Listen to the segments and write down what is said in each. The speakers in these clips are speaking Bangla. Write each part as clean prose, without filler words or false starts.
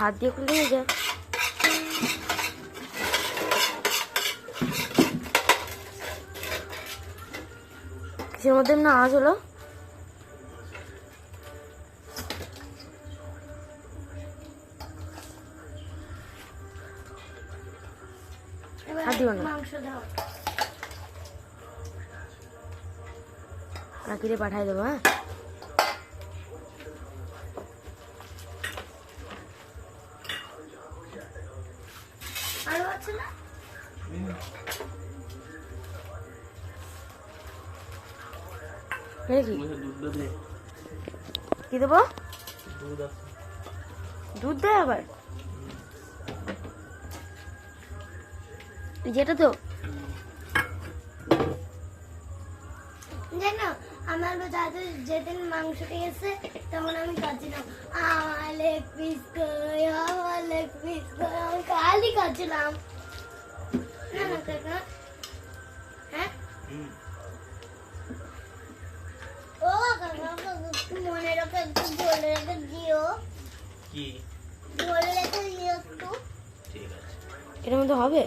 হাত দিয়ে খুলে হয়ে যায়। কিসের মধ্যে না আওয়াজ হলো? হাত দিও না, কাকিরে পাঠাই দেবো। হ্যাঁ, আরো আছে না? কি দেবো? দুধ দেয় আবার? যেটা তো জানো আমার দাদু যেদিন মাংস খেয়েছে তখন আমি খাচ্ছিলাম আমার লেগ পিস কই, আমার লেগ পিস কই, আমি খালি খাচ্ছিলাম। না না কাকা, হ্যাঁ ও কাকা মনে রেখে একটু বলে রেখে দিও। কি বলে রেখে দিও একটু। ঠিক আছে, এর মধ্যে হবে।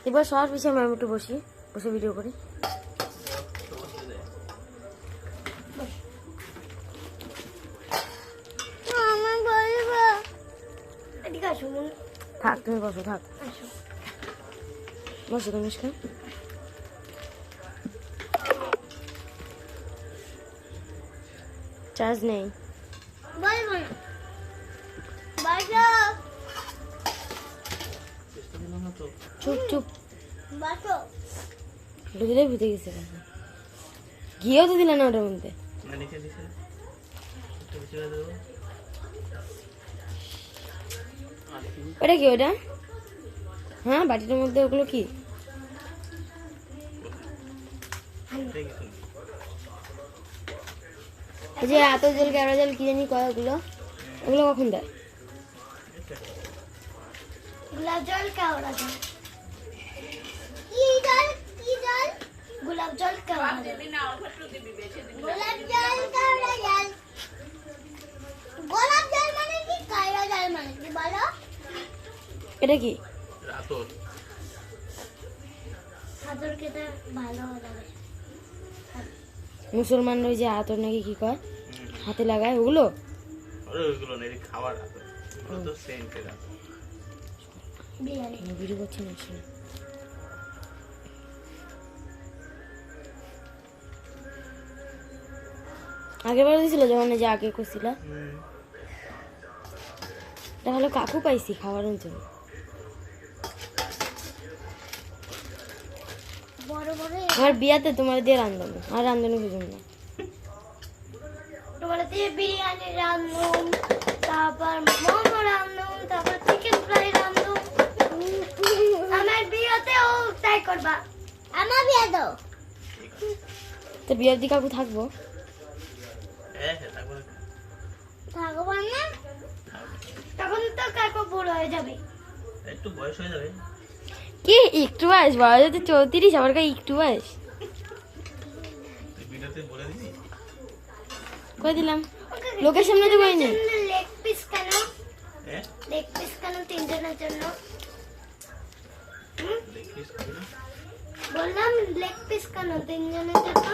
এবার সবার পিছিয়ে আমি একটু বসে ভিডিও করি। আমার বলবো এদিকে আসো, থাক তুমি বসো, থাক আসো। বসো তনুষ্কা। চার্জ নেই। বলবো না, বাসো চুপ চুপ, বাসো। ঢুকে ভিতরে গেছে। ঘিও তো দিলে না ওটার মধ্যে। ওটা কি ওটা? হ্যাঁ, বাটিটার মধ্যে ওগুলো কি? এই যে এত জল কেওড়া জল কি জানি কয়, ওগুলো ওগুলো কখন দেয়? গোলাপ জল কেওড়া জল। কি জল? কি জল? গোলাপ জল কেওড়া জল। গোলাপ জল কেওড়া জল। গোলাপ জল মানে কি, কেওড়া জল মানে কি বলো? এটা কি? সাদর খেতে ভালো লাগে। মুসলমানরা ওই যে আতর নাকি কি কয় হাতে লাগায়, ওগুলো ওগুলো না, এটা খাবার আতর, ওগুলো তো সেন্টের আতর। বিরিয়ানি ভিডিও করছি না শুনে। আগেবার দিয়েছিল যখন যে আগে করছিল, তাহলে কাকু পাইছি খাওয়ানোর জন্য। বড় বড় আমার বিয়াতে তোমার দিয়ে রান্ধব, আর রান্ধনি বুঝুন না। তোমার দিয়ে বিরিয়ানি রান্ধুম, তারপর মোমো রান্ধুম, তারপর চিকেন ফ্রাই রান্ধুম। আমার বিয়েতেও তাই করবা। আমার বিয়ে দাও। তো বিয়ার দিকে কাকু থাকবো? থাকবো না, তখন তো কাকু বুড়ো হয়ে যাবে। একটু বয়স হয়ে যাবে। কি একটু বয়স? বয়স হচ্ছে 34, আবার কাছে একটু বয়স ভিডিওতে বলে দিবি। কই দিলাম, লোকের সামনে তো কইনি। লেগ পিস কেন? হ্যাঁ, লেগ পিস কেন তিনজনের জন্য? দেখিস কি না? বললাম লেগ পিস কেন তিনজনের জন্য?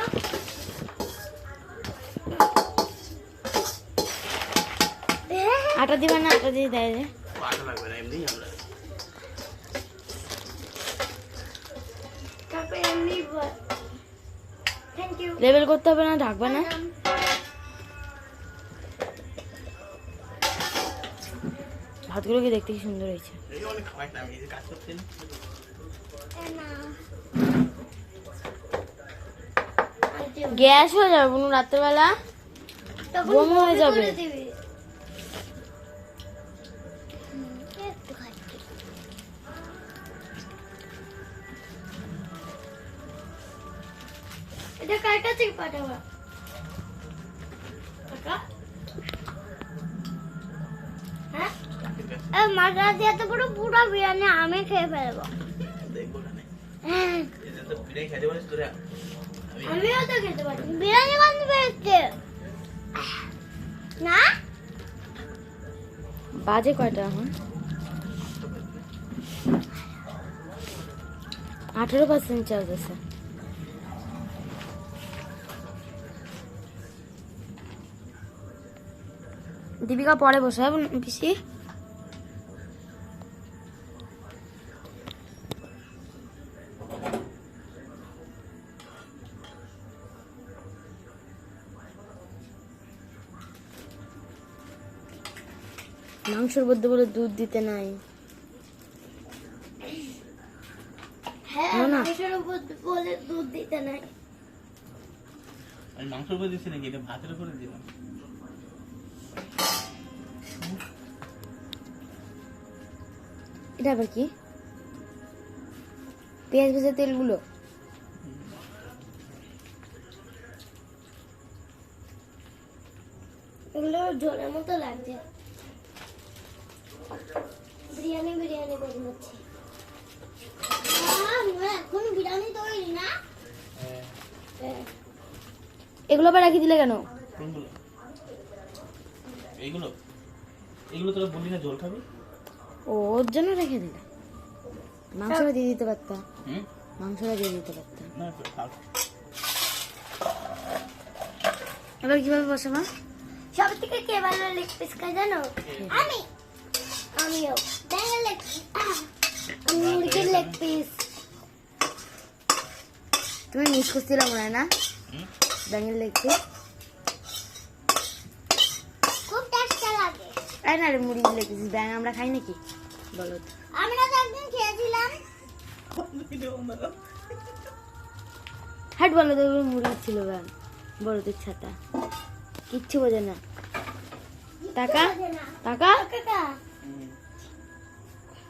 আটা দিবা না? আটা দিয়ে দেয় রে। আটা লাগবে না, এমনি আমরা তারপর এমনি থ্যাংক ইউ। লেবেল করতে হবে না, ঢাকবা না। ভাতগুলো কি দেখতে কি সুন্দর হয়েছে। এই অনেক খাওয়াই না, আমি এই যে কাজ করছি না। গ্যাস হয়ে যাবে কোনো রাত্রেবেলা, বমি হয়ে যাবে। এটা কার কাছে পাঠাবা? কাকা? হ্যাঁ? মাথা দিয়ে তো পুরো বিরিয়ানি আমি খেয়ে ফেলবো। দেখবো না। হ্যাঁ, এই যে তো বিরিয়ানি খেতে পারিস তোরা? আমিও তো খেতে পারি। বিরিয়ানি বানাতে পেরেছে। না বাজে কয়টা এখন? 18% চার্জ আছে। দীপিকা পরে বসে হবে পিসি। মাংসের মধ্যে বলে দুধ দিতে নাই। হ্যাঁ না, না। মাংসের উপর বলে দুধ দিতে নাই। আমি মাংসের উপরে দিচ্ছি নাকি, এটা ভাতের উপরে দিলাম। এটা আবার কি? পেঁয়াজ ভেজা তেলগুলো। এগুলো ঝোলের মতো লাগছে। বিরিয়ানি বিরিয়ানি করে হচ্ছে। এখন বিরিয়ানি তৈরি না? হ্যাঁ। এগুলো আবার রাখি দিলে কেন? কোনগুলো? এইগুলো এগুলো তোরা বললি না ঝোল খাবি? ওর জন্য রেখে দিলে। মাংসটা দিয়ে দিতে পারতাম। হুম, মাংসটা দিয়ে দিতে পারতাম। না থাক। এবার কিভাবে বসাবো? সব থেকে কে ভালো লেগ পিস খায় জানো? আমি। আমিও ব্যাঙের লেগ পিস। আমি মুরগির লেগ পিস। তুমি মিস করছিলাম মনে হয় না? হুম, ব্যাঙের লেগ পিস। খুব টেস্টি লাগে। তাই না রে, মুরগির লেগ পিস। ব্যাঙ আমরা খাই নাকি? বলো তো। আমরা তো একদিন খেয়েছিলাম। হাট বলো তো, মুরগি ছিল ব্যাঙ। বড়দের ছাতা। কিচ্ছু বোঝে না। টাকা? টাকা? কাকা